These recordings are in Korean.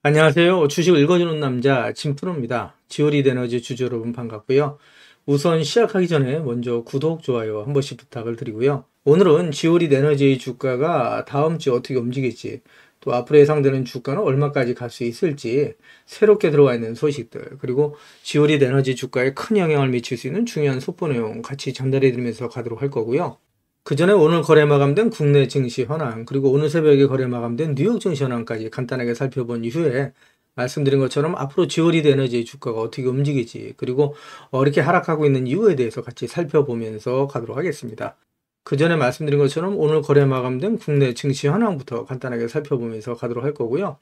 안녕하세요. 주식 읽어주는 남자 진프로입니다. 지오리 에너지 주주 여러분 반갑고요. 우선 시작하기 전에 먼저 구독, 좋아요 한 번씩 부탁을 드리고요. 오늘은 지오리 에너지의 주가가 다음 주 어떻게 움직일지, 또 앞으로 예상되는 주가는 얼마까지 갈 수 있을지, 새롭게 들어와 있는 소식들, 그리고 지오리 에너지 주가에 큰 영향을 미칠 수 있는 중요한 속보 내용 같이 전달해 드리면서 가도록 할 거고요. 그 전에 오늘 거래 마감된 국내 증시 현황, 그리고 오늘 새벽에 거래 마감된 뉴욕 증시 현황까지 간단하게 살펴본 이후에 말씀드린 것처럼 앞으로 지오리드 에너지의 주가가 어떻게 움직이지, 그리고 이렇게 하락하고 있는 이유에 대해서 같이 살펴보면서 가도록 하겠습니다. 그 전에 말씀드린 것처럼 오늘 거래 마감된 국내 증시 현황부터 간단하게 살펴보면서 가도록 할 거고요.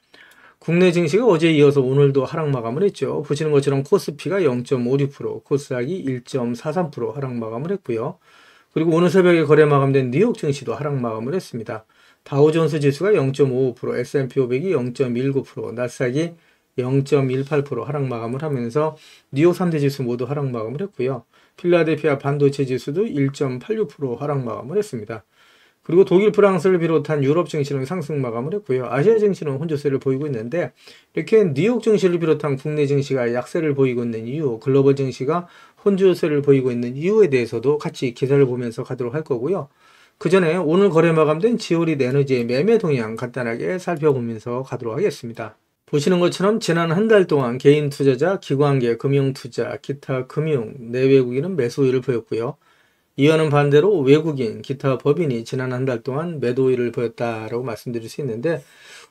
국내 증시가 어제에 이어서 오늘도 하락 마감을 했죠. 보시는 것처럼 코스피가 0.56%, 코스닥이 1.43% 하락 마감을 했고요. 그리고 오늘 새벽에 거래 마감된 뉴욕 증시도 하락 마감을 했습니다. 다우존스 지수가 0.55%, S&P 500이 0.19%, 나스닥이 0.18% 하락 마감을 하면서 뉴욕 3대 지수 모두 하락 마감을 했고요. 필라델피아 반도체 지수도 1.86% 하락 마감을 했습니다. 그리고 독일, 프랑스를 비롯한 유럽 증시는 상승 마감을 했고요. 아시아 증시는 혼조세를 보이고 있는데, 이렇게 뉴욕 증시를 비롯한 국내 증시가 약세를 보이고 있는 이유, 글로벌 증시가 혼조세를 보이고 있는 이유에 대해서도 같이 기사를 보면서 가도록 할 거고요. 그 전에 오늘 거래 마감된 지오리 에너지의 매매 동향 간단하게 살펴보면서 가도록 하겠습니다. 보시는 것처럼 지난 한 달 동안 개인 투자자, 기관계, 금융투자, 기타 금융, 내외국인은 매수율을 보였고요. 이와는 반대로 외국인, 기타 법인이 지난 한 달 동안 매도율을 보였다라고 말씀드릴 수 있는데,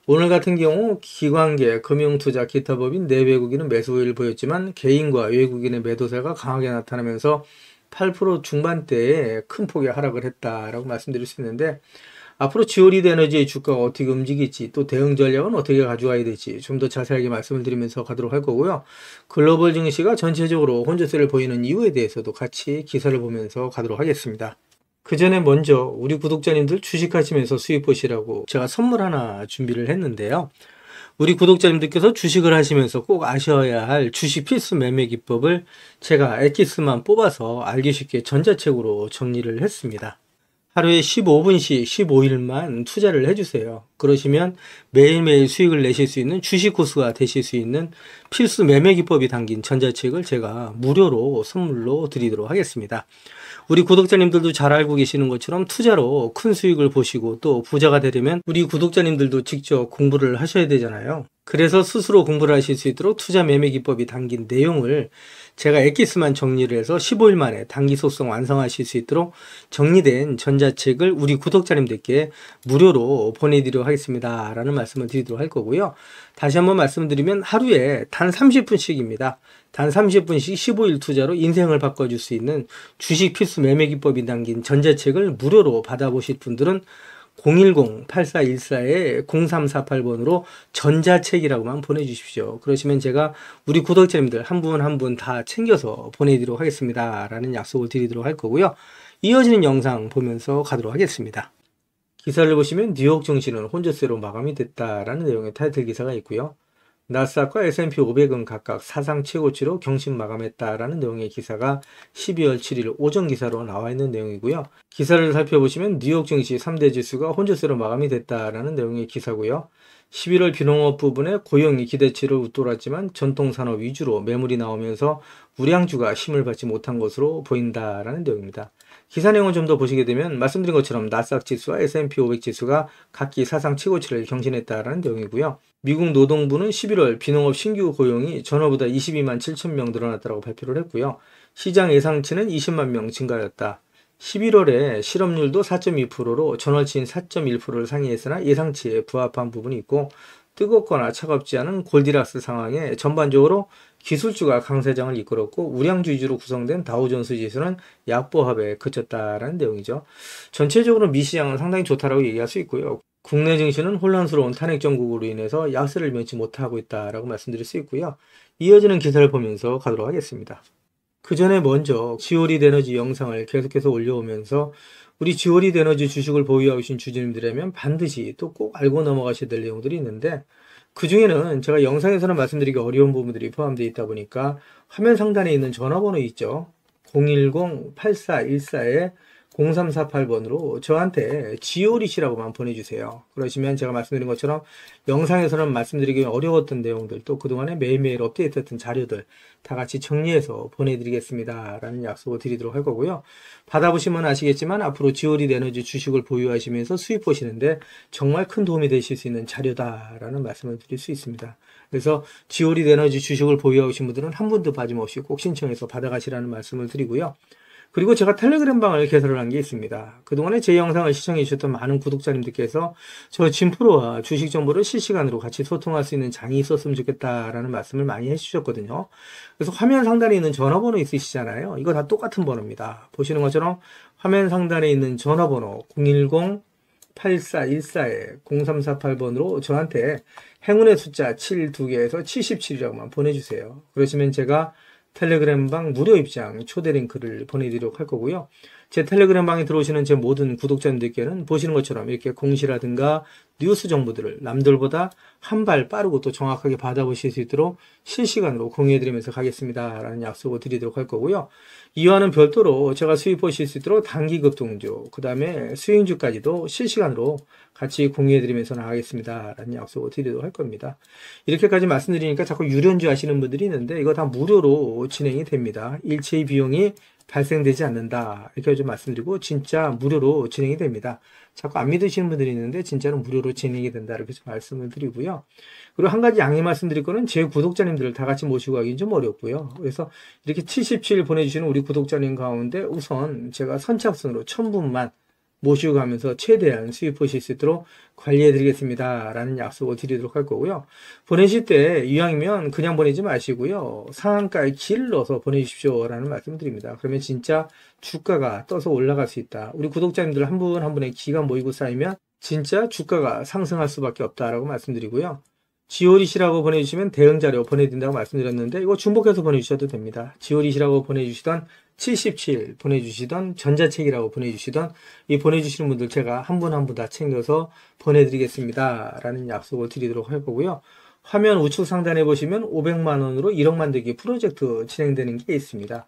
오늘 같은 경우 기관계, 금융투자, 기타 법인, 내외국인은 매수율을 보였지만 개인과 외국인의 매도세가 강하게 나타나면서 8% 중반대에 큰 폭의 하락을 했다라고 말씀드릴 수 있는데, 앞으로 지오리드 에너지의 주가가 어떻게 움직일지, 또 대응 전략은 어떻게 가져가야 될지 좀 더 자세하게 말씀을 드리면서 가도록 할 거고요. 글로벌 증시가 전체적으로 혼조세를 보이는 이유에 대해서도 같이 기사를 보면서 가도록 하겠습니다. 그 전에 먼저 우리 구독자님들 주식하시면서 수익 보시라고 제가 선물 하나 준비를 했는데요. 우리 구독자님들께서 주식을 하시면서 꼭 아셔야 할 주식 필수 매매 기법을 제가 엑기스만 뽑아서 알기 쉽게 전자책으로 정리를 했습니다. 하루에 15분씩 15일만 투자를 해주세요. 그러시면 매일매일 수익을 내실 수 있는 주식 고수가 되실 수 있는 필수 매매 기법이 담긴 전자책을 제가 무료로 선물로 드리도록 하겠습니다. 우리 구독자님들도 잘 알고 계시는 것처럼 투자로 큰 수익을 보시고 또 부자가 되려면 우리 구독자님들도 직접 공부를 하셔야 되잖아요. 그래서 스스로 공부를 하실 수 있도록 투자 매매 기법이 담긴 내용을 제가 엑기스만 정리를 해서 15일 만에 단기 속성 완성하실 수 있도록 정리된 전자책을 우리 구독자님들께 무료로 보내드리도록 하겠습니다. 라는 말씀을 드리도록 할 거고요. 다시 한번 말씀드리면 하루에 단 30분씩입니다. 단 30분씩 15일 투자로 인생을 바꿔줄 수 있는 주식 필수 매매 기법이 담긴 전자책을 무료로 받아보실 분들은 010-8414-0348번으로 전자책이라고만 보내주십시오. 그러시면 제가 우리 구독자님들 한 분 한 분 다 챙겨서 보내드리도록 하겠습니다. 라는 약속을 드리도록 할 거고요. 이어지는 영상 보면서 가도록 하겠습니다. 기사를 보시면 뉴욕 증시는 혼조세로 마감이 됐다라는 내용의 타이틀 기사가 있고요. 나스닥과 S&P 500은 각각 사상 최고치로 경신 마감했다라는 내용의 기사가 12월 7일 오전 기사로 나와 있는 내용이고요. 기사를 살펴보시면 뉴욕 증시 3대 지수가 혼조세로 마감이 됐다라는 내용의 기사고요. 11월 비농업 부분에 고용이 기대치를 웃돌았지만 전통산업 위주로 매물이 나오면서 우량주가 힘을 받지 못한 것으로 보인다라는 내용입니다. 기사 내용을 좀 더 보시게 되면 말씀드린 것처럼 나스닥 지수와 S&P 500 지수가 각기 사상 최고치를 경신했다라는 내용이고요. 미국 노동부는 11월 비농업 신규 고용이 전월보다 22만 7천 명 늘어났다고 발표를 했고요. 시장 예상치는 20만 명 증가였다. 11월에 실업률도 4.2%로 전월치인 4.1%를 상회했으나 예상치에 부합한 부분이 있고, 뜨겁거나 차갑지 않은 골디락스 상황에 전반적으로 기술주가 강세장을 이끌었고 우량주 위주로 구성된 다우존스 지수는 약보합에 그쳤다라는 내용이죠. 전체적으로 미시장은 상당히 좋다라고 얘기할 수 있고요. 국내 증시는 혼란스러운 탄핵 정국으로 인해서 약세를 면치 못하고 있다라고 말씀드릴 수 있고요. 이어지는 기사를 보면서 가도록 하겠습니다. 그 전에 먼저 지오리드 에너지 영상을 계속해서 올려오면서 우리 지오리드 에너지 주식을 보유하고 계신 주주님들이라면 반드시 또 꼭 알고 넘어가셔야 될 내용들이 있는데, 그 중에는 제가 영상에서는 말씀드리기 어려운 부분들이 포함되어 있다 보니까 화면 상단에 있는 전화번호 있죠. 010-8414 0348번으로 저한테 지오릿이라고만 보내주세요. 그러시면 제가 말씀드린 것처럼 영상에서는 말씀드리기 어려웠던 내용들, 또 그동안에 매일매일 업데이트했던 자료들 다 같이 정리해서 보내드리겠습니다 라는 약속을 드리도록 할 거고요. 받아보시면 아시겠지만 앞으로 지오릿 에너지 주식을 보유하시면서 수입 보시는데 정말 큰 도움이 되실 수 있는 자료다라는 말씀을 드릴 수 있습니다. 그래서 지오릿 에너지 주식을 보유하신 분들은 한 분도 빠짐없이 꼭 신청해서 받아가시라는 말씀을 드리고요. 그리고 제가 텔레그램 방을 개설을 한 게 있습니다. 그동안에 제 영상을 시청해 주셨던 많은 구독자님들께서 저 진프로와 주식 정보를 실시간으로 같이 소통할 수 있는 장이 있었으면 좋겠다라는 말씀을 많이 해주셨거든요. 그래서 화면 상단에 있는 전화번호 있으시잖아요. 이거 다 똑같은 번호입니다. 보시는 것처럼 화면 상단에 있는 전화번호 010-8414-0348번으로 저한테 행운의 숫자 7 2개에서 77이라고만 보내주세요. 그러시면 제가 텔레그램 방 무료 입장 초대 링크를 보내드리도록 할 거고요. 제 텔레그램 방에 들어오시는 제 모든 구독자님들께는 보시는 것처럼 이렇게 공시라든가 뉴스 정보들을 남들보다 한 발 빠르고 또 정확하게 받아보실 수 있도록 실시간으로 공유해드리면서 가겠습니다 라는 약속을 드리도록 할 거고요. 이와는 별도로 제가 수입 보실 수 있도록 단기 급등주, 그 다음에 수익주까지도 실시간으로 같이 공유해드리면서 나가겠습니다 라는 약속을 드리도록 할 겁니다. 이렇게까지 말씀드리니까 자꾸 유료인줄 아시는 분들이 있는데 이거 다 무료로 진행이 됩니다. 일체의 비용이 발생되지 않는다 이렇게 좀 말씀드리고 진짜 무료로 진행이 됩니다. 자꾸 안 믿으시는 분들이 있는데 진짜로 무료로 진행이 된다 이렇게 좀 말씀을 드리고요. 그리고 한 가지 양해 말씀드릴 거는 제 구독자님들을 다 같이 모시고 가기는 좀 어렵고요. 그래서 이렇게 77 보내주시는 우리 구독자님 가운데 우선 제가 선착순으로 1000분만 모시고 가면서 최대한 수입 보실 수 있도록 관리해 드리겠습니다 라는 약속을 드리도록 할 거고요. 보내실 때 이왕이면 그냥 보내지 마시고요. 상한가에 길을 넣어서 보내주십시오 라는 말씀을 드립니다. 그러면 진짜 주가가 떠서 올라갈 수 있다. 우리 구독자님들 한 분 한 분의 기가 모이고 쌓이면 진짜 주가가 상승할 수밖에 없다라고 말씀드리고요. 지오릿이라고 보내주시면 대응자료 보내드린다고 말씀드렸는데 이거 중복해서 보내주셔도 됩니다. 지오릿이라고 보내주시던 77 보내주시던 전자책이라고 보내주시던 이 보내주시는 분들 제가 한 분 한 분 다 챙겨서 보내드리겠습니다 라는 약속을 드리도록 할 거고요. 화면 우측 상단에 보시면 500만원으로 1억 만들기 프로젝트 진행되는 게 있습니다.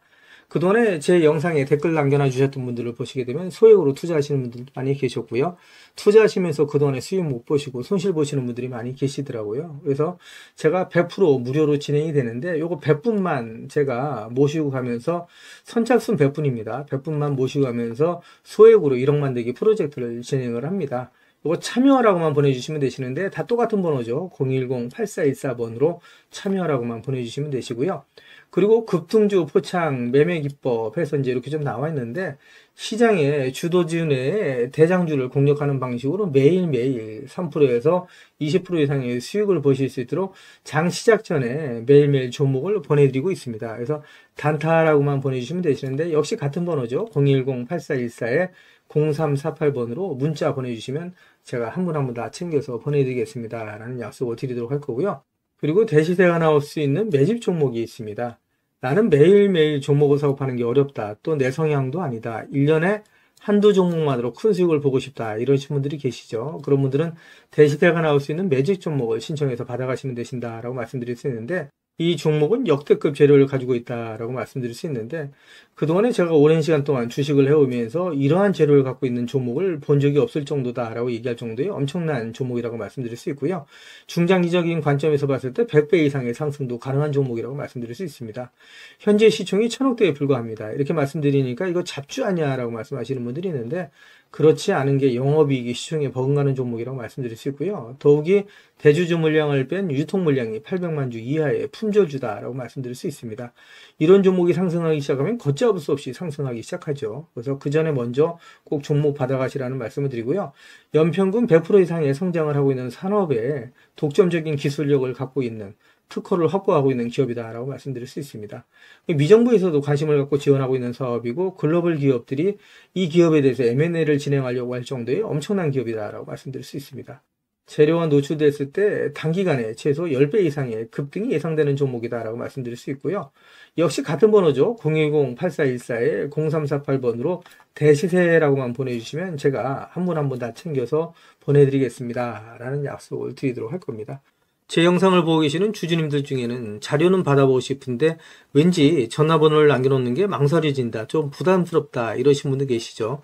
그동안에 제 영상에 댓글 남겨놔 주셨던 분들을 보시게 되면 소액으로 투자하시는 분들도 많이 계셨고요. 투자하시면서 그동안에 수익 못 보시고 손실 보시는 분들이 많이 계시더라고요. 그래서 제가 100% 무료로 진행이 되는데 요거 100분만 제가 모시고 가면서 선착순 100분입니다. 100분만 모시고 가면서 소액으로 1억 만들기 프로젝트를 진행을 합니다. 이거 참여라고만 보내주시면 되시는데 다 똑같은 번호죠. 010-8414번으로 참여라고만 보내주시면 되시고요. 그리고 급등주 포착 매매 기법 해서 이제 이렇게 좀 나와 있는데 시장의 주도주 내에 대장주를 공략하는 방식으로 매일매일 3%에서 20% 이상의 수익을 보실 수 있도록 장 시작 전에 매일매일 종목을 보내드리고 있습니다. 그래서 단타라고만 보내주시면 되시는데 역시 같은 번호죠. 010-8414-0348번으로 문자 보내주시면 제가 한 분 한 분 다 챙겨서 보내드리겠습니다 라는 약속을 드리도록 할 거고요. 그리고 대시세가 나올 수 있는 매집 종목이 있습니다. 나는 매일매일 종목을 사고 파는 게 어렵다. 또 내 성향도 아니다. 1년에 한두 종목만으로 큰 수익을 보고 싶다. 이러신 분들이 계시죠. 그런 분들은 대시세가 나올 수 있는 매집 종목을 신청해서 받아가시면 되신다라고 말씀드릴 수 있는데 이 종목은 역대급 재료를 가지고 있다라고 말씀드릴 수 있는데 그동안에 제가 오랜 시간 동안 주식을 해오면서 이러한 재료를 갖고 있는 종목을 본 적이 없을 정도다라고 얘기할 정도의 엄청난 종목이라고 말씀드릴 수 있고요. 중장기적인 관점에서 봤을 때 100배 이상의 상승도 가능한 종목이라고 말씀드릴 수 있습니다. 현재 시총이 1000억대에 불과합니다. 이렇게 말씀드리니까 이거 잡주 아니야라고 말씀하시는 분들이 있는데 그렇지 않은 게 영업이익이 시총에 버금가는 종목이라고 말씀드릴 수 있고요. 더욱이 대주주 물량을 뺀 유통 물량이 800만 주 이하의 품절주다라고 말씀드릴 수 있습니다. 이런 종목이 상승하기 시작하면 걷잡을 수 없이 상승하기 시작하죠. 그래서 그 전에 먼저 꼭 종목 받아가시라는 말씀을 드리고요. 연평균 100% 이상의 성장을 하고 있는 산업에 독점적인 기술력을 갖고 있는 특허를 확보하고 있는 기업이다라고 말씀드릴 수 있습니다. 미정부에서도 관심을 갖고 지원하고 있는 사업이고 글로벌 기업들이 이 기업에 대해서 M&A를 진행하려고 할 정도의 엄청난 기업이다라고 말씀드릴 수 있습니다. 재료가 노출됐을 때 단기간에 최소 10배 이상의 급등이 예상되는 종목이다라고 말씀드릴 수 있고요. 역시 같은 번호죠. 010-8414-0348번으로 대시세라고만 보내주시면 제가 한 분 한 분 다 챙겨서 보내드리겠습니다 라는 약속을 드리도록 할 겁니다. 제 영상을 보고 계시는 주주님들 중에는 자료는 받아보고 싶은데 왠지 전화번호를 남겨놓는 게 망설여진다, 좀 부담스럽다 이러신 분들 계시죠.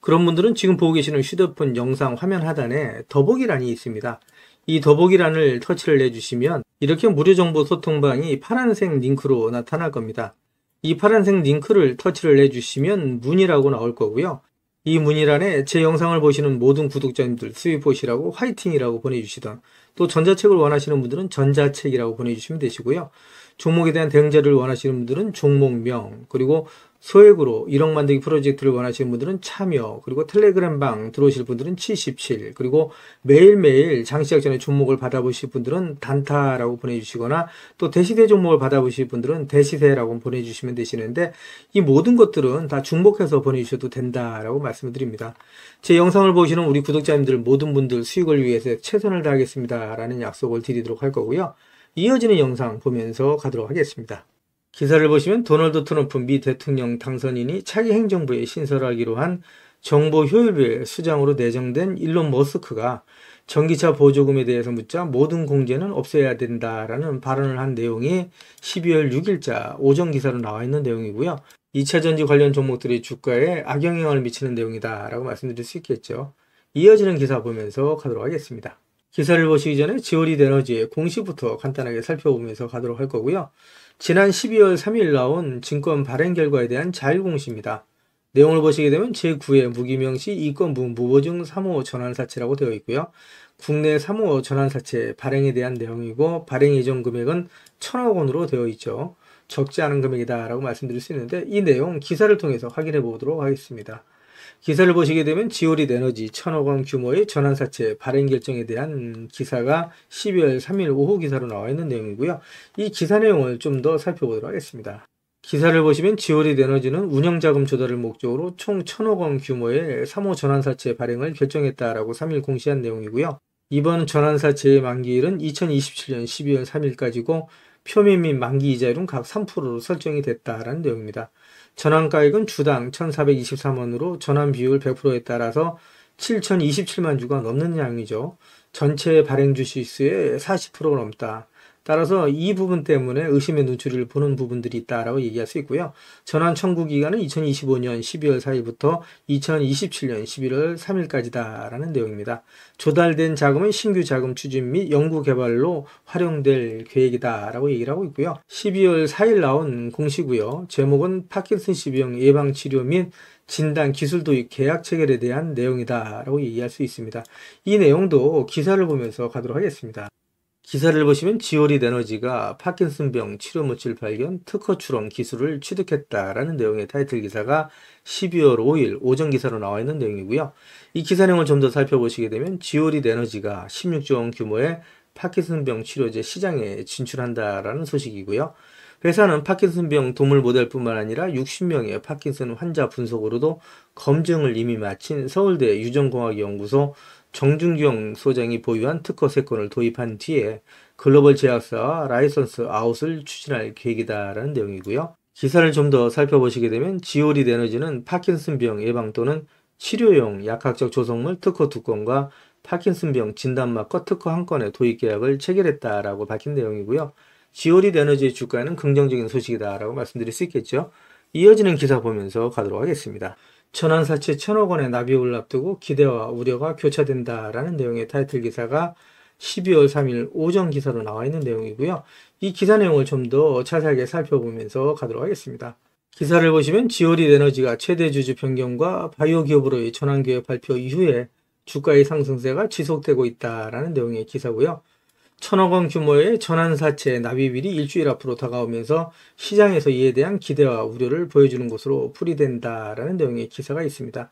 그런 분들은 지금 보고 계시는 휴대폰 영상 화면 하단에 더보기란이 있습니다. 이 더보기란을 터치를 해주시면 이렇게 무료 정보 소통방이 파란색 링크로 나타날 겁니다. 이 파란색 링크를 터치를 해주시면 문의라고 나올 거고요. 이 문의란에 제 영상을 보시는 모든 구독자님들 수입보시라고 화이팅이라고 보내주시던, 또 전자책을 원하시는 분들은 전자책이라고 보내주시면 되시고요. 종목에 대한 대응 자료를 원하시는 분들은 종목명, 그리고 소액으로 1억 만들기 프로젝트를 원하시는 분들은 참여, 그리고 텔레그램방 들어오실 분들은 77, 그리고 매일매일 장시작 전에 종목을 받아보실 분들은 단타라고 보내주시거나, 또 대시세 종목을 받아보실 분들은 대시세라고 보내주시면 되시는데, 이 모든 것들은 다 중복해서 보내주셔도 된다라고 말씀을 드립니다. 제 영상을 보시는 우리 구독자님들 모든 분들 수익을 위해서 최선을 다하겠습니다 라는 약속을 드리도록 할 거고요. 이어지는 영상 보면서 가도록 하겠습니다. 기사를 보시면 도널드 트럼프 미 대통령 당선인이 차기 행정부에 신설하기로 한 정보 효율부의 수장으로 내정된 일론 머스크가 전기차 보조금에 대해서 묻자 모든 공제는 없애야 된다라는 발언을 한 내용이 12월 6일자 오전 기사로 나와 있는 내용이고요. 2차전지 관련 종목들의 주가에 악영향을 미치는 내용이다라고 말씀드릴 수 있겠죠. 이어지는 기사 보면서 가도록 하겠습니다. 기사를 보시기 전에 지오리드 에너지의 공시부터 간단하게 살펴보면서 가도록 할 거고요. 지난 12월 3일 나온 증권 발행 결과에 대한 자율공시입니다. 내용을 보시게 되면 제9회 무기명시 이건부 무보증 3호 전환사채라고 되어 있고요. 국내 3호 전환사채 발행에 대한 내용이고, 발행 예정 금액은 1,000억 원으로 되어 있죠. 적지 않은 금액이다 라고 말씀드릴 수 있는데, 이 내용 기사를 통해서 확인해 보도록 하겠습니다. 기사를 보시게 되면 지오리드 에너지 1,000억 원 규모의 전환사채 발행 결정에 대한 기사가 12월 3일 오후 기사로 나와 있는 내용이고요. 이 기사 내용을 좀 더 살펴보도록 하겠습니다. 기사를 보시면 지오리드 에너지는 운영자금 조달을 목적으로 총 1,000억 원 규모의 3호 전환사채 발행을 결정했다라고 3일 공시한 내용이고요. 이번 전환사채의 만기일은 2027년 12월 3일까지고 표면 및 만기 이자율은 각 3%로 설정이 됐다라는 내용입니다. 전환가액은 주당 1,423원으로 전환 비율 100%에 따라서 7,027만 주가 넘는 양이죠. 전체 발행 주식수의 40%가 넘다. 따라서 이 부분 때문에 의심의 눈초리를 보는 부분들이 있다라고 얘기할 수 있고요. 전환 청구 기간은 2025년 12월 4일부터 2027년 11월 3일까지다라는 내용입니다. 조달된 자금은 신규 자금 추진 및 연구 개발로 활용될 계획이다라고 얘기를 하고 있고요. 12월 4일 나온 공시고요. 제목은 파킨슨씨병 예방 치료 및 진단 기술 도입 계약 체결에 대한 내용이다라고 얘기할 수 있습니다. 이 내용도 기사를 보면서 가도록 하겠습니다. 기사를 보시면 지오리드 에너지가 파킨슨병 치료 물질 발견 특허 출원 기술을 취득했다라는 내용의 타이틀 기사가 12월 5일 오전 기사로 나와 있는 내용이고요. 이 기사 내용을 좀 더 살펴보시게 되면 지오리드 에너지가 16조 원 규모의 파킨슨병 치료제 시장에 진출한다라는 소식이고요. 회사는 파킨슨병 동물 모델뿐만 아니라 60명의 파킨슨 환자 분석으로도 검증을 이미 마친 서울대 유전공학연구소 정준경 소장이 보유한 특허 3건을 도입한 뒤에 글로벌 제약사와 라이선스 아웃을 추진할 계획이다라는 내용이고요. 기사를 좀 더 살펴보시게 되면 지오리드 에너지는 파킨슨병 예방 또는 치료용 약학적 조성물 특허 2건과 파킨슨병 진단마커 특허 1건의 도입 계약을 체결했다라고 밝힌 내용이고요. 지오리드 에너지의 주가에는 긍정적인 소식이다라고 말씀드릴 수 있겠죠. 이어지는 기사 보면서 가도록 하겠습니다. 전환사채 1,000억 원의 납입을 앞두고 기대와 우려가 교차된다라는 내용의 타이틀 기사가 12월 3일 오전 기사로 나와 있는 내용이고요. 이 기사 내용을 좀 더 자세하게 살펴보면서 가도록 하겠습니다. 기사를 보시면 지오리드 에너지가 최대 주주 변경과 바이오 기업으로의 전환 계획 발표 이후에 주가의 상승세가 지속되고 있다라는 내용의 기사고요. 1,000억 원 규모의 전환사채 납입일이 일주일 앞으로 다가오면서 시장에서 이에 대한 기대와 우려를 보여주는 것으로 풀이된다라는 내용의 기사가 있습니다.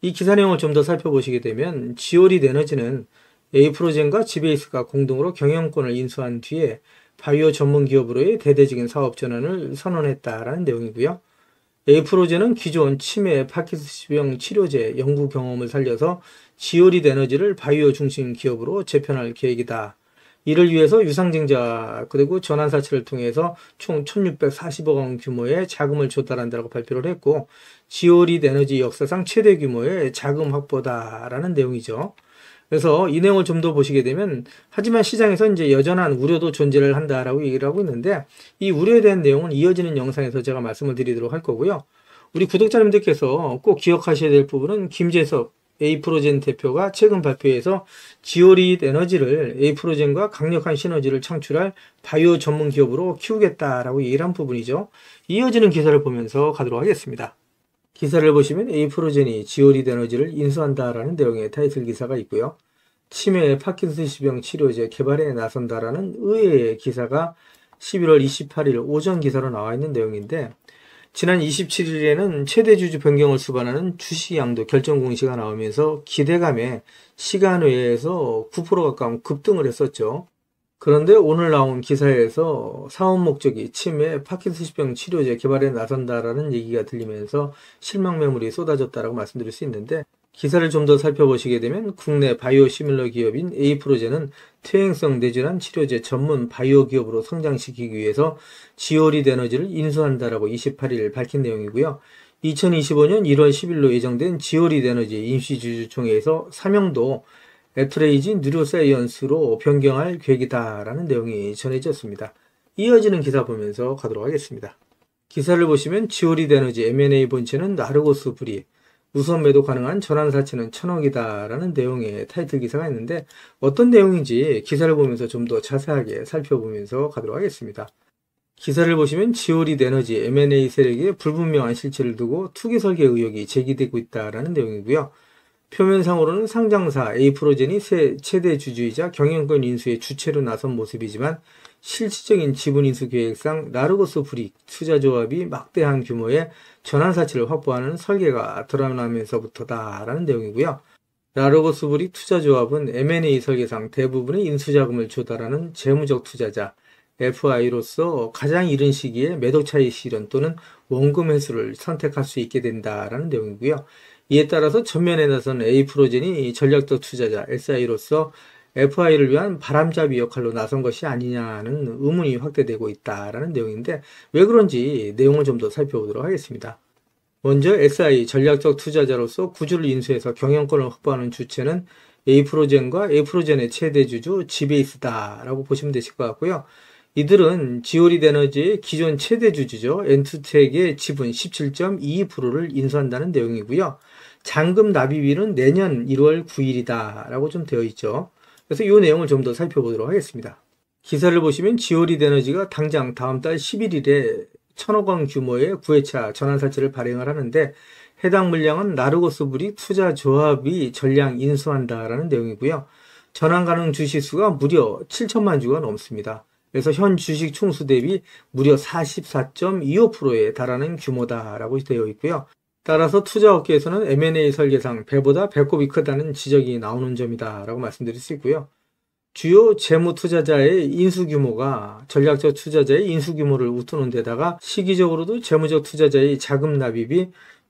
이 기사 내용을 좀 더 살펴보시게 되면 지오리드 에너지는 에이프로젠과 지베이스가 공동으로 경영권을 인수한 뒤에 바이오 전문 기업으로의 대대적인 사업 전환을 선언했다라는 내용이고요. 에이프로젠은 기존 치매 파킨슨병 치료제 연구 경험을 살려서 지오리드 에너지를 바이오 중심 기업으로 재편할 계획이다. 이를 위해서 유상증자 그리고 전환사채를 통해서 총 1,640억 원 규모의 자금을 조달한다고 발표를 했고, 지오리드 에너지 역사상 최대 규모의 자금 확보다라는 내용이죠. 그래서 이 내용을 좀 더 보시게 되면, 하지만 시장에서 이제 여전한 우려도 존재를 한다라고 얘기를 하고 있는데, 이 우려에 대한 내용은 이어지는 영상에서 제가 말씀을 드리도록 할 거고요. 우리 구독자님들께서 꼭 기억하셔야 될 부분은 김재섭 에이프로젠 대표가 최근 발표해서 지오릿 에너지를 에이프로젠과 강력한 시너지를 창출할 바이오 전문 기업으로 키우겠다라고 얘기를 한 부분이죠. 이어지는 기사를 보면서 가도록 하겠습니다. 기사를 보시면 에이프로젠이 지오릿 에너지를 인수한다라는 내용의 타이틀 기사가 있고요. 치매 파킨슨병 치료제 개발에 나선다라는 의외의 기사가 11월 28일 오전 기사로 나와 있는 내용인데, 지난 27일에는 최대 주주 변경을 수반하는 주식 양도 결정 공시가 나오면서 기대감에 시간 외에서 9% 가까운 급등을 했었죠. 그런데 오늘 나온 기사에서 사업 목적이 치매 파킨슨병 치료제 개발에 나선다라는 얘기가 들리면서 실망 매물이 쏟아졌다라고 말씀드릴 수 있는데, 기사를 좀 더 살펴보시게 되면 국내 바이오 시밀러 기업인 에이프로젠은 퇴행성 뇌질환 치료제 전문 바이오 기업으로 성장시키기 위해서 지오릿 에너지를 인수한다라고 28일 밝힌 내용이고요. 2025년 1월 10일로 예정된 지오릿 에너지 임시주주총회에서 사명도 에트레이지 뉴로사이언스로 변경할 계획이다라는 내용이 전해졌습니다. 이어지는 기사 보면서 가도록 하겠습니다. 기사를 보시면 지오릿 에너지 M&A 본체는 나르고스 브리, 우선 매도 가능한 전환사채는 1000억이다 라는 내용의 타이틀 기사가 있는데, 어떤 내용인지 기사를 보면서 좀 더 자세하게 살펴보면서 가도록 하겠습니다. 기사를 보시면 지오릿 에너지 M&A 세력에 불분명한 실체를 두고 투기 설계 의혹이 제기되고 있다라는 내용이고요. 표면상으로는 상장사 에이프로젠이 최대 주주이자 경영권 인수의 주체로 나선 모습이지만, 실질적인 지분 인수 계획상 나르고스 브릭 투자조합이 막대한 규모의 전환사채를 확보하는 설계가 드러나면서부터다라는 내용이고요. 나르고스 브릭 투자조합은 M&A 설계상 대부분의 인수자금을 조달하는 재무적 투자자 FI로서 가장 이른 시기에 매도 차익 실현 또는 원금 회수를 선택할 수 있게 된다라는 내용이고요. 이에 따라서 전면에 나선 에이프로젠이 전략적 투자자 SI로서 FI를 위한 바람잡이 역할로 나선 것이 아니냐는 의문이 확대되고 있다라는 내용인데, 왜 그런지 내용을 좀 더 살펴보도록 하겠습니다. 먼저 SI 전략적 투자자로서 구주를 인수해서 경영권을 확보하는 주체는 에이프로젠과 에이프로젠의 최대 주주 지베이스다라고 보시면 되실 것 같고요. 이들은 지오릿 에너지의 기존 최대 주주죠. 엔투텍의 지분 17.22%를 인수한다는 내용이고요. 잔금 납입일은 내년 1월 9일이다 라고 좀 되어 있죠. 그래서 이 내용을 좀 더 살펴보도록 하겠습니다. 기사를 보시면 지오릿 에너지가 당장 다음 달 11일에 1000억 원 규모의 9회차 전환사채를 발행을 하는데, 해당 물량은 나르고스 브릭 투자조합이 전량 인수한다라는 내용이고요. 전환 가능 주식수가 무려 7천만 주가 넘습니다. 그래서 현 주식 총수 대비 무려 44.25%에 달하는 규모다라고 되어 있고요. 따라서 투자업계에서는 M&A 설계상 배보다 배꼽이 크다는 지적이 나오는 점이다라고 말씀드릴 수 있고요. 주요 재무 투자자의 인수 규모가 전략적 투자자의 인수 규모를 웃도는 데다가 시기적으로도 재무적 투자자의 자금 납입이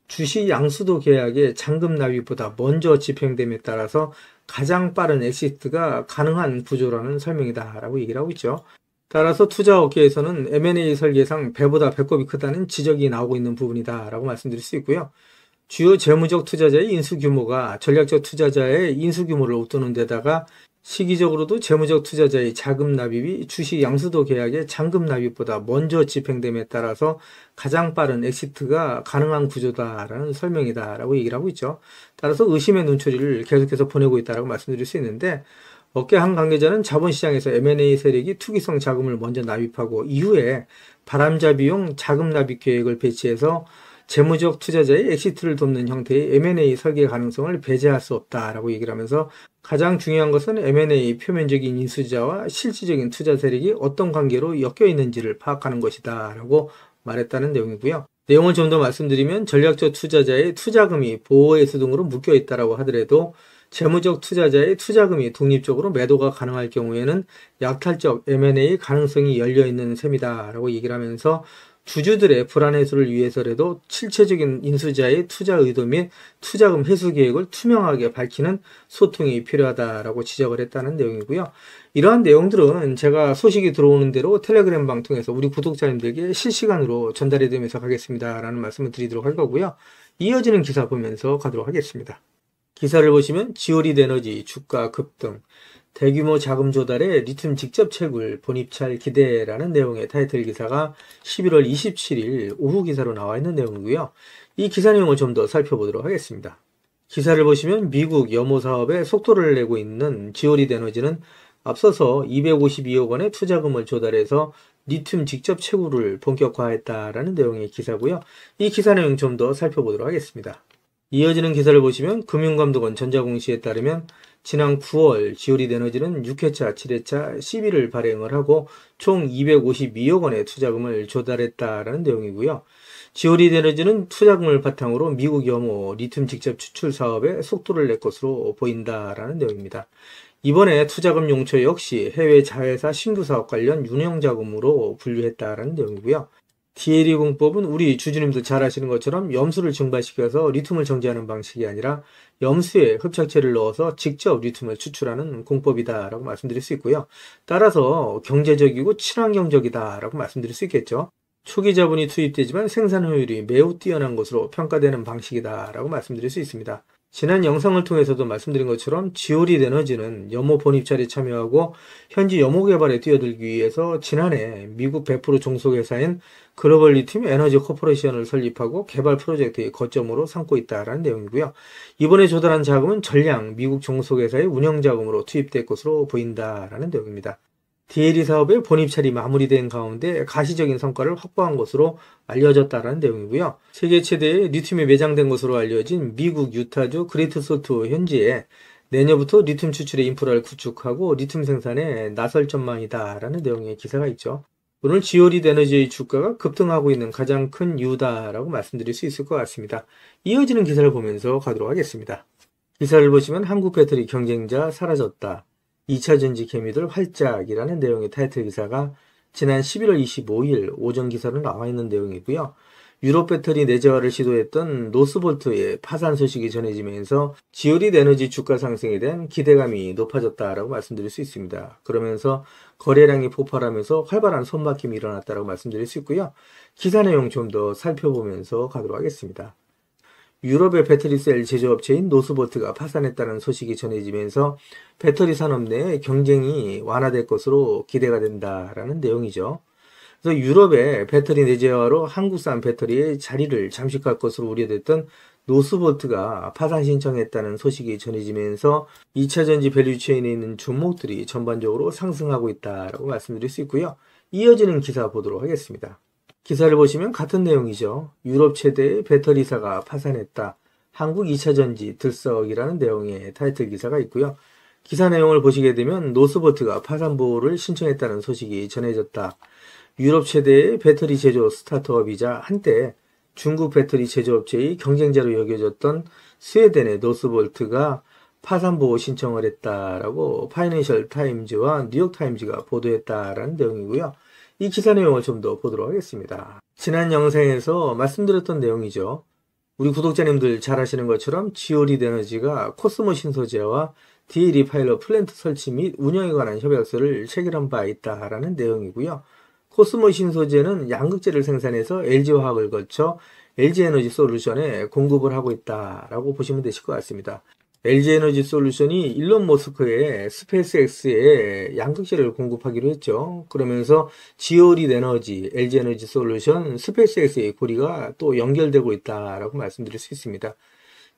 주식 양수도 계약의 잔금 납입보다 먼저 집행됨에 따라서 가장 빠른 엑시트가 가능한 구조라는 설명이다라고 얘기를 하고 있죠. 따라서 투자업계에서는 M&A 설계상 배보다 배꼽이 크다는 지적이 나오고 있는 부분이다라고 말씀드릴 수 있고요. 주요 재무적 투자자의 인수 규모가 전략적 투자자의 인수 규모를 웃도는 데다가 시기적으로도 재무적 투자자의 자금 납입이 주식 양수도 계약의 잔금 납입보다 먼저 집행됨에 따라서 가장 빠른 엑시트가 가능한 구조다라는 설명이다라고 얘기를 하고 있죠. 따라서 의심의 눈초리를 계속해서 보내고 있다라고 말씀드릴 수 있는데, 업계 한 관계자는 자본시장에서 M&A 세력이 투기성 자금을 먼저 납입하고 이후에 바람잡이용 자금 납입 계획을 배치해서 재무적 투자자의 엑시트를 돕는 형태의 M&A 설계 가능성을 배제할 수 없다라고 얘기를 하면서, 가장 중요한 것은 M&A 표면적인 인수자와 실질적인 투자 세력이 어떤 관계로 엮여 있는지를 파악하는 것이다 라고 말했다는 내용이고요. 내용을 좀 더 말씀드리면, 전략적 투자자의 투자금이 보호회수 등으로 묶여 있다라고 하더라도 재무적 투자자의 투자금이 독립적으로 매도가 가능할 경우에는 약탈적 M&A 가능성이 열려있는 셈이다라고 얘기를 하면서, 주주들의 불안 해소를 위해서라도 실체적인 인수자의 투자 의도 및 투자금 회수 계획을 투명하게 밝히는 소통이 필요하다라고 지적을 했다는 내용이고요. 이러한 내용들은 제가 소식이 들어오는 대로 텔레그램방 통해서 우리 구독자님들에게 실시간으로 전달해 드리면서 가겠습니다라는 말씀을 드리도록 할 거고요. 이어지는 기사 보면서 가도록 하겠습니다. 기사를 보시면 지오릿 에너지 주가 급등, 대규모 자금 조달에 리튬 직접 채굴 본입찰 기대라는 내용의 타이틀 기사가 11월 27일 오후 기사로 나와 있는 내용이고요. 이 기사 내용을 좀 더 살펴보도록 하겠습니다. 기사를 보시면 미국 염호 사업에 속도를 내고 있는 지오리드 에너지는 앞서서 252억 원의 투자금을 조달해서 리튬 직접 채굴을 본격화했다라는 내용의 기사고요. 이 기사 내용 좀 더 살펴보도록 하겠습니다. 이어지는 기사를 보시면 금융감독원 전자공시에 따르면 지난 9월 지오리드 에너지는 6회차, 7회차 시비를 발행을 하고 총 252억 원의 투자금을 조달했다라는 내용이고요. 지오리드 에너지는 투자금을 바탕으로 미국 염호 리튬 직접 추출 사업에 속도를 낼 것으로 보인다라는 내용입니다. 이번에 투자금 용처 역시 해외 자회사 신규 사업 관련 운영자금으로 분류했다라는 내용이고요. DLE 공법은 우리 주주님도 잘 아시는 것처럼 염수를 증발시켜서 리튬을 정제하는 방식이 아니라 염수에 흡착제를 넣어서 직접 리튬을 추출하는 공법이다라고 말씀드릴 수 있고요. 따라서 경제적이고 친환경적이다라고 말씀드릴 수 있겠죠. 초기 자본이 투입되지만 생산 효율이 매우 뛰어난 것으로 평가되는 방식이다라고 말씀드릴 수 있습니다. 지난 영상을 통해서도 말씀드린 것처럼 지오리드 에너지는 염호 본입찰에 참여하고 현지 염호 개발에 뛰어들기 위해서 지난해 미국 100% 종속회사인 글로벌 리튬 에너지 코퍼레이션을 설립하고 개발 프로젝트의 거점으로 삼고 있다는 내용이고요. 이번에 조달한 자금은 전량 미국 종속회사의 운영자금으로 투입될 것으로 보인다라는 내용입니다. DLE 사업의 본입찰이 마무리된 가운데 가시적인 성과를 확보한 것으로 알려졌다는 내용이고요. 세계 최대의 리튬이 매장된 것으로 알려진 미국 유타주 그레이트 솔트 현지에 내년부터 리튬 추출의 인프라를 구축하고 리튬 생산에 나설 전망이다라는 내용의 기사가 있죠. 오늘 지오리드 에너지의 주가가 급등하고 있는 가장 큰 이유다라고 말씀드릴 수 있을 것 같습니다. 이어지는 기사를 보면서 가도록 하겠습니다. 기사를 보시면 한국 배터리 경쟁자 사라졌다. 2차전지 개미들 활짝이라는 내용의 타이틀 기사가 지난 11월 25일 오전 기사로 나와 있는 내용이고요. 유럽 배터리 내재화를 시도했던 노스볼트의 파산 소식이 전해지면서 지오리드 에너지 주가 상승에 대한 기대감이 높아졌다라고 말씀드릴 수 있습니다. 그러면서 거래량이 폭발하면서 활발한 손바뀜이 일어났다라고 말씀드릴 수 있고요. 기사 내용 좀 더 살펴보면서 가도록 하겠습니다. 유럽의 배터리셀 제조업체인 노스볼트가 파산했다는 소식이 전해지면서 배터리 산업 내 경쟁이 완화될 것으로 기대가 된다라는 내용이죠. 그래서 유럽의 배터리 내재화로 한국산 배터리의 자리를 잠식할 것으로 우려됐던 노스볼트가 파산 신청했다는 소식이 전해지면서 2차전지 밸류체인에 있는 종목들이 전반적으로 상승하고 있다라고 말씀드릴 수 있고요. 이어지는 기사 보도록 하겠습니다. 기사를 보시면 같은 내용이죠. 유럽 최대의 배터리사가 파산했다. 한국 2차전지 들썩이라는 내용의 타이틀 기사가 있고요. 기사 내용을 보시게 되면 노스볼트가 파산 보호를 신청했다는 소식이 전해졌다. 유럽 최대의 배터리 제조 스타트업이자 한때 중국 배터리 제조업체의 경쟁자로 여겨졌던 스웨덴의 노스볼트가 파산 보호 신청을 했다라고 파이낸셜 타임즈와 뉴욕 타임즈가 보도했다라는 내용이고요. 이 기사 내용을 좀 더 보도록 하겠습니다. 지난 영상에서 말씀드렸던 내용이죠. 우리 구독자님들 잘 아시는 것처럼 지오리드 에너지가 코스모 신소재와 DLE 파일럿 플랜트 설치 및 운영에 관한 협약서를 체결한 바 있다라는 내용이고요. 코스모 신소재는 양극재를 생산해서 LG화학을 거쳐 LG에너지 솔루션에 공급을 하고 있다라고 보시면 되실 것 같습니다. LG에너지 솔루션이 일론 머스크의 스페이스X에 양극재를 공급하기로 했죠. 그러면서 지오리드 에너지, LG에너지 솔루션, 스페이스X의 고리가 또 연결되고 있다라고 말씀드릴 수 있습니다.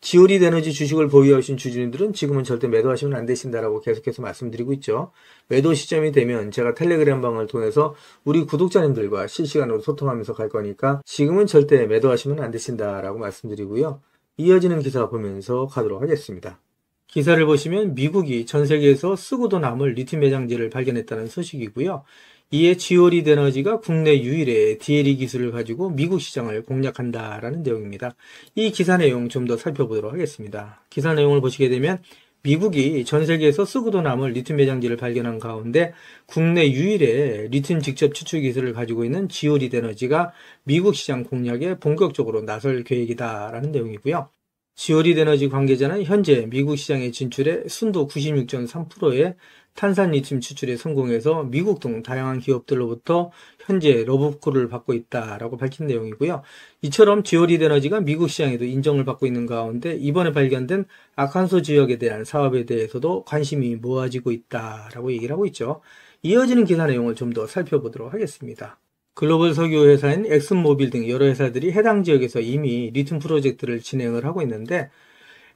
지오리드 에너지 주식을 보유하신 주주님들은 지금은 절대 매도하시면 안 되신다라고 계속해서 말씀드리고 있죠. 매도 시점이 되면 제가 텔레그램 방을 통해서 우리 구독자님들과 실시간으로 소통하면서 갈 거니까 지금은 절대 매도하시면 안 되신다라고 말씀드리고요. 이어지는 기사 보면서 가도록 하겠습니다. 기사를 보시면 미국이 전 세계에서 쓰고도 남을 리튬 매장지를 발견했다는 소식이고요. 이에 지오리드 에너지가 국내 유일의 DLE 기술을 가지고 미국 시장을 공략한다라는 내용입니다. 이 기사 내용 좀 더 살펴보도록 하겠습니다. 기사 내용을 보시게 되면 미국이 전 세계에서 쓰고도 남을 리튬 매장지를 발견한 가운데 국내 유일의 리튬 직접 추출 기술을 가지고 있는 지오리드 에너지가 미국 시장 공략에 본격적으로 나설 계획이다라는 내용이고요. 지오리드 에너지 관계자는 현재 미국 시장에 진출해 순도 96.3%의 탄산 리튬 추출에 성공해서 미국 등 다양한 기업들로부터 현재 러브콜을 받고 있다라고 밝힌 내용이고요. 이처럼 지오리드 에너지가 미국 시장에도 인정을 받고 있는 가운데 이번에 발견된 아칸소 지역에 대한 사업에 대해서도 관심이 모아지고 있다라고 얘기를 하고 있죠. 이어지는 기사 내용을 좀 더 살펴보도록 하겠습니다. 글로벌 석유 회사인 엑슨모빌 등 여러 회사들이 해당 지역에서 이미 리튬 프로젝트를 진행을 하고 있는데,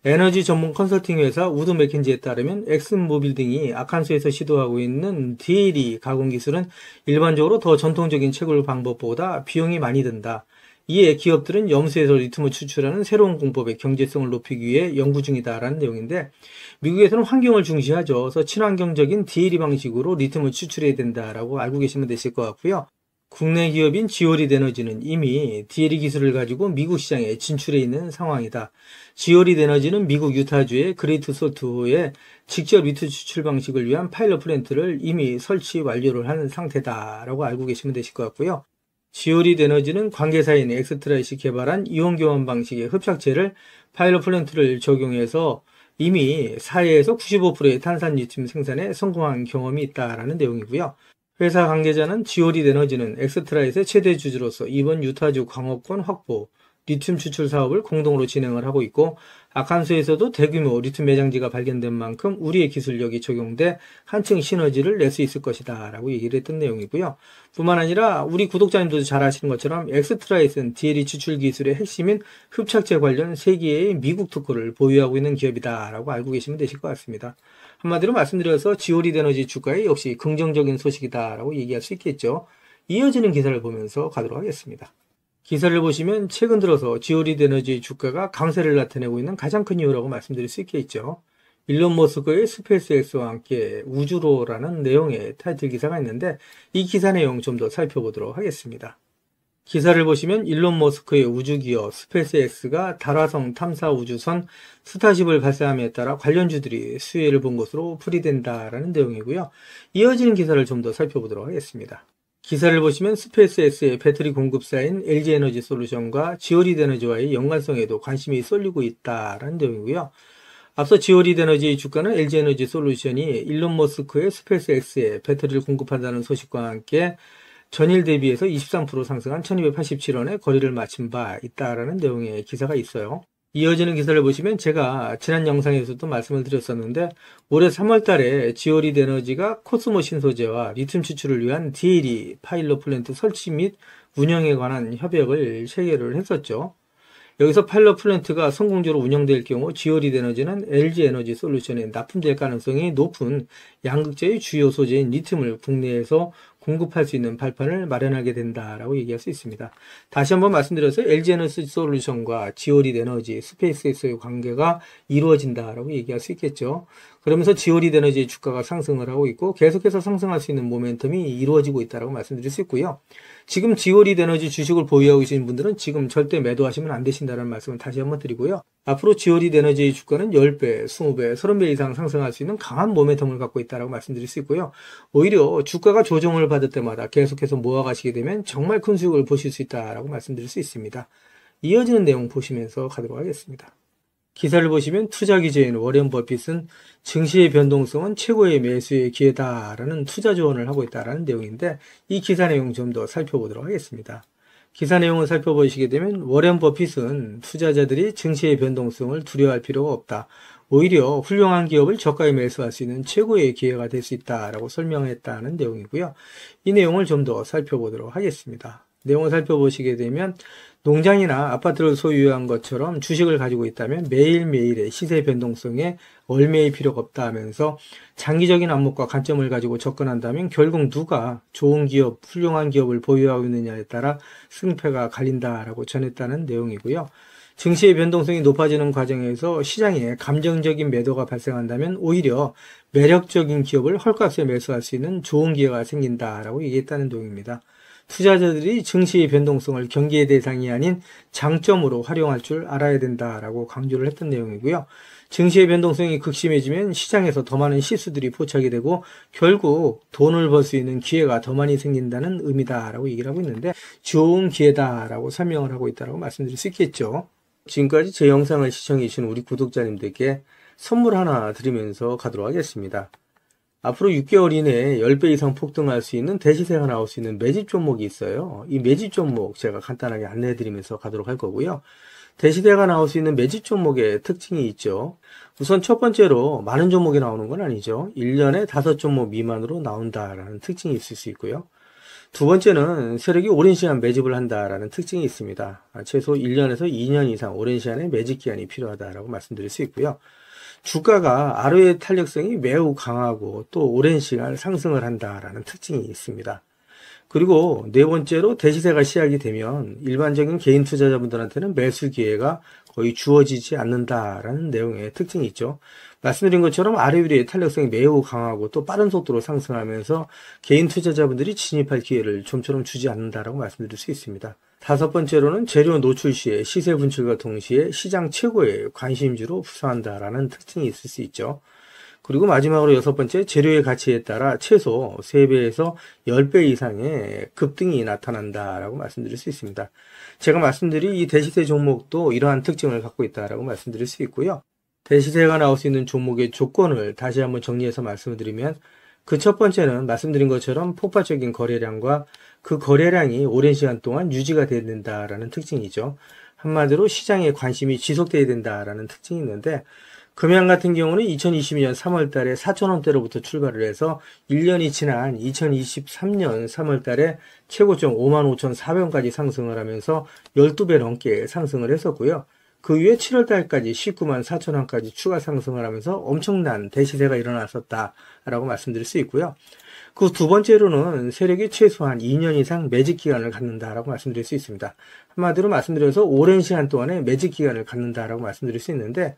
에너지 전문 컨설팅 회사 우드 맥킨지에 따르면 엑슨모빌 등이 아칸소에서 시도하고 있는 DLE 가공 기술은 일반적으로 더 전통적인 채굴 방법보다 비용이 많이 든다. 이에 기업들은 염수에서 리튬을 추출하는 새로운 공법의 경제성을 높이기 위해 연구 중이다라는 내용인데, 미국에서는 환경을 중시하죠. 그래서 친환경적인 DLE 방식으로 리튬을 추출해야 된다라고 알고 계시면 되실 것 같고요. 국내 기업인 지오리드 에너지는 이미 DLE 기술을 가지고 미국 시장에 진출해 있는 상황이다. 지오리드 에너지는 미국 유타주의 그레이트 솔트호에 직접 리튬 추출 방식을 위한 파일럿 플랜트를 이미 설치 완료를 한 상태다라고 알고 계시면 되실 것 같고요. 지오리드 에너지는 관계사인 엑스트라이시 개발한 이온 교환 방식의 흡착제를 파일럿 플랜트를 적용해서 이미 사해에서 95%의 탄산 리튬 생산에 성공한 경험이 있다라는 내용이고요. 회사 관계자는 지오리드 에너지는 엑스트라잇의 최대 주주로서 이번 유타주 광업권 확보, 리튬 추출 사업을 공동으로 진행을 하고 있고, 아칸소에서도 대규모 리튬 매장지가 발견된 만큼 우리의 기술력이 적용돼 한층 시너지를 낼 수 있을 것이다 라고 얘기를 했던 내용이고요. 뿐만 아니라 우리 구독자님도 잘 아시는 것처럼 엑스트라잇은 DLE 추출 기술의 핵심인 흡착제 관련 세계의 미국 특허를 보유하고 있는 기업이다 라고 알고 계시면 되실 것 같습니다. 한마디로 말씀드려서 지오리드 에너지 주가에 역시 긍정적인 소식이다라고 얘기할 수 있겠죠. 이어지는 기사를 보면서 가도록 하겠습니다. 기사를 보시면 최근 들어서 지오리드 에너지 주가가 강세를 나타내고 있는 가장 큰 이유라고 말씀드릴 수 있겠죠. 일론 머스크의 스페이스X와 함께 우주로라는 내용의 타이틀 기사가 있는데, 이 기사 내용 좀 더 살펴보도록 하겠습니다. 기사를 보시면 일론 머스크의 우주기업 스페이스X가 달화성 탐사 우주선 스타쉽을 발사함에 따라 관련주들이 수혜를 본 것으로 풀이된다라는 내용이고요. 이어지는 기사를 좀 더 살펴보도록 하겠습니다. 기사를 보시면 스페이스X의 배터리 공급사인 LG에너지 솔루션과 지오리드 에너지와의 연관성에도 관심이 쏠리고 있다라는 내용이고요. 앞서 지오리드 에너지의 주가는 LG에너지 솔루션이 일론 머스크의 스페이스X에 배터리를 공급한다는 소식과 함께 전일 대비해서 23% 상승한 1287원에 거래를 마친 바 있다라는 내용의 기사가 있어요. 이어지는 기사를 보시면 제가 지난 영상에서도 말씀을 드렸었는데, 올해 3월 달에 지오리드 에너지가 코스모 신소재와 리튬 추출을 위한 DLE 파일럿 플랜트 설치 및 운영에 관한 협약을 체결을 했었죠. 여기서 파일럿 플랜트가 성공적으로 운영될 경우 지오리드 에너지는 LG 에너지 솔루션에 납품될 가능성이 높은 양극재의 주요 소재인 리튬을 국내에서 공급할 수 있는 발판을 마련하게 된다라고 얘기할 수 있습니다. 다시 한번 말씀드려서 LG 에너지 솔루션과 지오리드 에너지, 스페이스X의 관계가 이루어진다라고 얘기할 수 있겠죠. 그러면서 지오리드 에너지의 주가가 상승을 하고 있고 계속해서 상승할 수 있는 모멘텀이 이루어지고 있다라고 말씀드릴 수 있고요. 지금 지오리드 에너지 주식을 보유하고 계신 분들은 지금 절대 매도하시면 안 되신다는 말씀을 다시 한번 드리고요. 앞으로 지오리드 에너지의 주가는 10배, 20배, 30배 이상 상승할 수 있는 강한 모멘텀을 갖고 있다고 말씀드릴 수 있고요. 오히려 주가가 조정을 받을 때마다 계속해서 모아가시게 되면 정말 큰 수익을 보실 수 있다고 말씀드릴 수 있습니다. 이어지는 내용 보시면서 가도록 하겠습니다. 기사를 보시면 투자 기재인 워렌 버핏은 증시의 변동성은 최고의 매수의 기회다라는 투자 조언을 하고 있다는 내용인데, 이 기사 내용 좀 더 살펴보도록 하겠습니다. 기사 내용을 살펴보시게 되면 워렌 버핏은 투자자들이 증시의 변동성을 두려워할 필요가 없다. 오히려 훌륭한 기업을 저가에 매수할 수 있는 최고의 기회가 될 수 있다라고 설명했다는 내용이고요. 이 내용을 좀 더 살펴보도록 하겠습니다. 내용을 살펴보시게 되면 농장이나 아파트를 소유한 것처럼 주식을 가지고 있다면 매일매일의 시세 변동성에 얽매일 필요가 없다 하면서 장기적인 안목과 관점을 가지고 접근한다면 결국 누가 좋은 기업, 훌륭한 기업을 보유하고 있느냐에 따라 승패가 갈린다라고 전했다는 내용이고요. 증시의 변동성이 높아지는 과정에서 시장에 감정적인 매도가 발생한다면 오히려 매력적인 기업을 헐값에 매수할 수 있는 좋은 기회가 생긴다라고 얘기했다는 내용입니다. 투자자들이 증시의 변동성을 경계의 대상이 아닌 장점으로 활용할 줄 알아야 된다라고 강조를 했던 내용이고요. 증시의 변동성이 극심해지면 시장에서 더 많은 실수들이 포착이 되고 결국 돈을 벌 수 있는 기회가 더 많이 생긴다는 의미다라고 얘기를 하고 있는데, 좋은 기회다라고 설명을 하고 있다고 말씀드릴 수 있겠죠. 지금까지 제 영상을 시청해 주신 우리 구독자님들께 선물 하나 드리면서 가도록 하겠습니다. 앞으로 6개월 이내에 10배 이상 폭등할 수 있는 대시세가 나올 수 있는 매집 종목이 있어요. 이 매집 종목 제가 간단하게 안내해 드리면서 가도록 할 거고요. 대시세가 나올 수 있는 매집 종목의 특징이 있죠. 우선 첫 번째로 많은 종목이 나오는 건 아니죠. 1년에 5종목 미만으로 나온다라는 특징이 있을 수 있고요. 두 번째는 세력이 오랜 시간 매집을 한다라는 특징이 있습니다. 최소 1년에서 2년 이상 오랜 시간의 매집 기간이 필요하다라고 말씀드릴 수 있고요. 주가가 ROE 탄력성이 매우 강하고 또 오랜 시간 상승을 한다라는 특징이 있습니다. 그리고 네 번째로 대시세가 시작이 되면 일반적인 개인 투자자분들한테는 매수 기회가 거의 주어지지 않는다라는 내용의 특징이 있죠. 말씀드린 것처럼 ROE의 탄력성이 매우 강하고 또 빠른 속도로 상승하면서 개인 투자자분들이 진입할 기회를 좀처럼 주지 않는다라고 말씀드릴 수 있습니다. 다섯 번째로는 재료 노출 시에 시세 분출과 동시에 시장 최고의 관심주로 부상한다라는 특징이 있을 수 있죠. 그리고 마지막으로 여섯 번째, 재료의 가치에 따라 최소 3배에서 10배 이상의 급등이 나타난다라고 말씀드릴 수 있습니다. 제가 말씀드린 이 대시세 종목도 이러한 특징을 갖고 있다라고 말씀드릴 수 있고요. 대시세가 나올 수 있는 종목의 조건을 다시 한번 정리해서 말씀을 드리면 그 첫 번째는 말씀드린 것처럼 폭발적인 거래량과 그 거래량이 오랜 시간 동안 유지가 돼야 된다라는 특징이죠. 한마디로 시장에 관심이 지속돼야 된다라는 특징이 있는데 금양 같은 경우는 2022년 3월 달에 4,000원대로부터 출발을 해서 1년이 지난 2023년 3월 달에 최고점 55,400원까지 상승을 하면서 12배 넘게 상승을 했었고요. 그 이후에 7월 달까지 194,000원까지 추가 상승을 하면서 엄청난 대시세가 일어났었다라고 말씀드릴 수 있고요. 그 두 번째로는 세력이 최소한 2년 이상 매집 기간을 갖는다라고 말씀드릴 수 있습니다. 한마디로 말씀드려서 오랜 시간 동안에 매집 기간을 갖는다라고 말씀드릴 수 있는데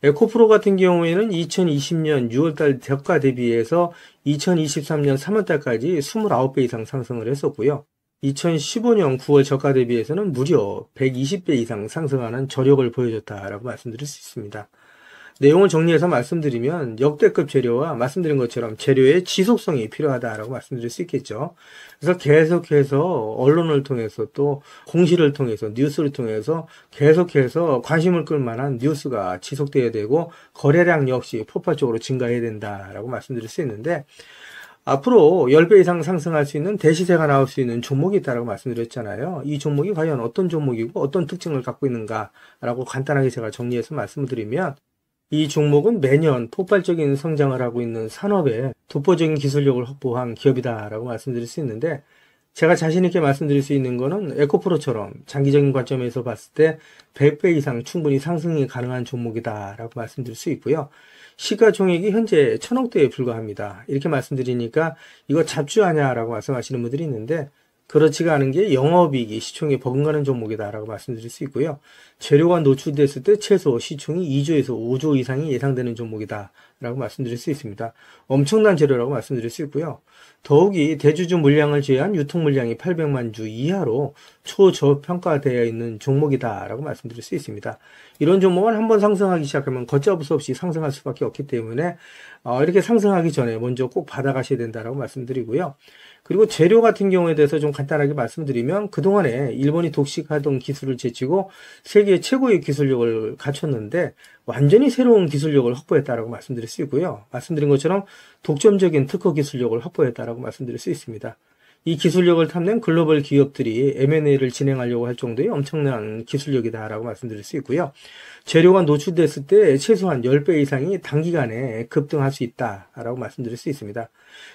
에코프로 같은 경우에는 2020년 6월달 저가 대비해서 2023년 3월달까지 29배 이상 상승을 했었고요. 2015년 9월 저가 대비해서는 무려 120배 이상 상승하는 저력을 보여줬다라고 말씀드릴 수 있습니다. 내용을 정리해서 말씀드리면 역대급 재료와 말씀드린 것처럼 재료의 지속성이 필요하다라고 말씀드릴 수 있겠죠. 그래서 계속해서 언론을 통해서 또 공시를 통해서 뉴스를 통해서 계속해서 관심을 끌 만한 뉴스가 지속돼야 되고 거래량 역시 폭발적으로 증가해야 된다라고 말씀드릴 수 있는데 앞으로 10배 이상 상승할 수 있는 대시세가 나올 수 있는 종목이 있다고 말씀드렸잖아요. 이 종목이 과연 어떤 종목이고 어떤 특징을 갖고 있는가라고 간단하게 제가 정리해서 말씀을 드리면 이 종목은 매년 폭발적인 성장을 하고 있는 산업에 독보적인 기술력을 확보한 기업이다라고 말씀드릴 수 있는데 제가 자신 있게 말씀드릴 수 있는 거는 에코프로처럼 장기적인 관점에서 봤을 때 100배 이상 충분히 상승이 가능한 종목이다라고 말씀드릴 수 있고요. 시가총액이 현재 1,000억대에 불과합니다. 이렇게 말씀드리니까 이거 잡주하냐라고 말씀하시는 분들이 있는데 그렇지가 않은 게 영업이익이 시총에 버금가는 종목이다라고 말씀드릴 수 있고요. 재료가 노출됐을 때 최소 시총이 2조에서 5조 이상이 예상되는 종목이다라고 말씀드릴 수 있습니다. 엄청난 재료라고 말씀드릴 수 있고요. 더욱이 대주주 물량을 제외한 유통 물량이 800만 주 이하로 초저평가되어 있는 종목이다라고 말씀드릴 수 있습니다. 이런 종목은 한번 상승하기 시작하면 걷잡을 수 없이 상승할 수밖에 없기 때문에 이렇게 상승하기 전에 먼저 꼭 받아가셔야 된다라고 말씀드리고요. 그리고 재료 같은 경우에 대해서 좀 간단하게 말씀드리면 그동안에 일본이 독식하던 기술을 제치고 세계 최고의 기술력을 갖췄는데 완전히 새로운 기술력을 확보했다라고 말씀드릴 수 있고요. 말씀드린 것처럼 독점적인 특허 기술력을 확보했다라고 말씀드릴 수 있습니다. 이 기술력을 탐낸 글로벌 기업들이 M&A를 진행하려고 할 정도의 엄청난 기술력이다라고 말씀드릴 수 있고요. 재료가 노출됐을 때 최소한 10배 이상이 단기간에 급등할 수 있다라고 말씀드릴 수 있습니다.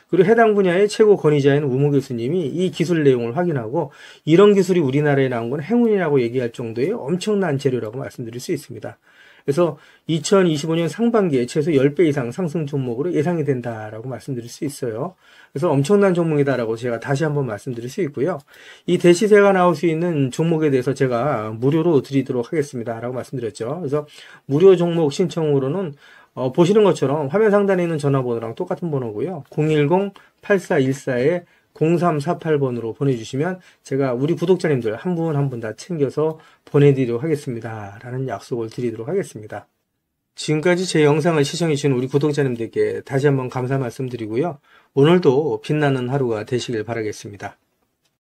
그리고 해당 분야의 최고 권위자인 우모 교수님이 이 기술 내용을 확인하고 이런 기술이 우리나라에 나온 건 행운이라고 얘기할 정도의 엄청난 재료라고 말씀드릴 수 있습니다. 그래서 2025년 상반기에 최소 10배 이상 상승 종목으로 예상이 된다라고 말씀드릴 수 있어요. 그래서 엄청난 종목이다라고 제가 다시 한번 말씀드릴 수 있고요. 이 대시세가 나올 수 있는 종목에 대해서 제가 무료로 드리도록 하겠습니다라고 말씀드렸죠. 그래서 무료 종목 신청으로는 보시는 것처럼 화면 상단에 있는 전화번호랑 똑같은 번호고요. 010-8414-0348번으로 보내주시면 제가 우리 구독자님들 한 분 한 분 다 챙겨서 보내드리도록 하겠습니다. 라는 약속을 드리도록 하겠습니다. 지금까지 제 영상을 시청해주신 우리 구독자님들께 다시 한번 감사 말씀드리고요. 오늘도 빛나는 하루가 되시길 바라겠습니다.